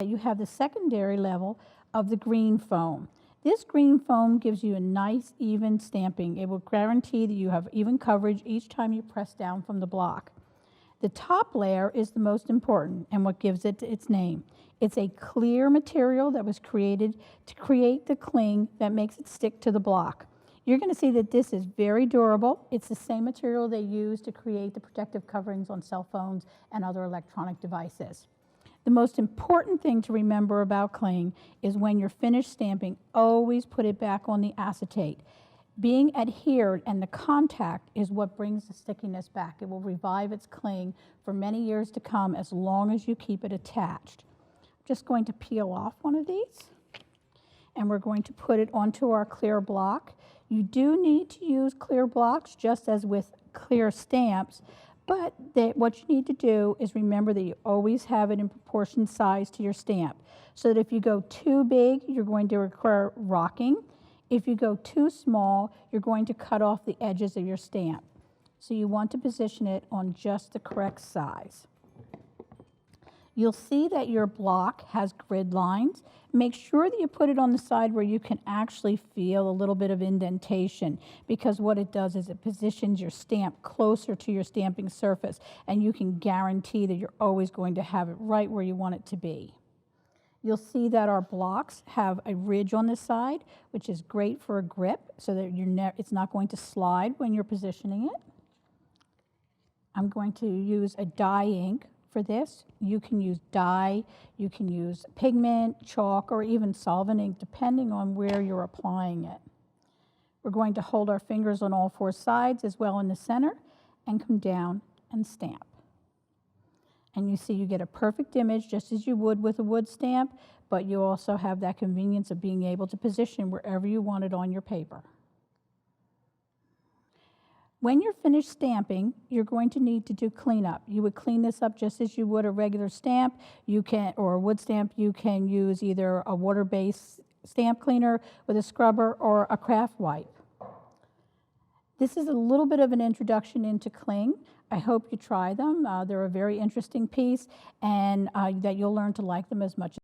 You have the secondary level of the green foam. This green foam gives you a nice even stamping. It will guarantee that you have even coverage each time you press down from the block. The top layer is the most important and what gives it its name. It's a clear material that was created to create the cling that makes it stick to the block. You're going to see that this is very durable. It's the same material they use to create the protective coverings on cell phones and other electronic devices. The most important thing to remember about cling is when you're finished stamping, always put it back on the acetate. Being adhered and the contact is what brings the stickiness back. It will revive its cling for many years to come as long as you keep it attached. I'm just going to peel off one of these and we're going to put it onto our clear block. You do need to use clear blocks just as with clear stamps, but what you need to do is remember that you always have it in proportion size to your stamp. So that if you go too big, you're going to require rocking. If you go too small, you're going to cut off the edges of your stamp. So you want to position it on just the correct size. You'll see that your block has grid lines. Make sure that you put it on the side where you can actually feel a little bit of indentation, because what it does is it positions your stamp closer to your stamping surface, and you can guarantee that you're always going to have it right where you want it to be. You'll see that our blocks have a ridge on the side, which is great for a grip so that it's not going to slide when you're positioning it. I'm going to use a dye ink for this. You can use dye, you can use pigment, chalk, or even solvent ink, depending on where you're applying it. We're going to hold our fingers on all four sides as well in the center and come down and stamp. And you see you get a perfect image just as you would with a wood stamp, but you also have that convenience of being able to position wherever you want it on your paper. When you're finished stamping, you're going to need to do cleanup. You would clean this up just as you would a regular stamp. Or a wood stamp, you can use either a water-based stamp cleaner with a scrubber or a craft wipe. This is a little bit of an introduction into cling. I hope you try them. They're a very interesting piece and that you'll learn to like them as much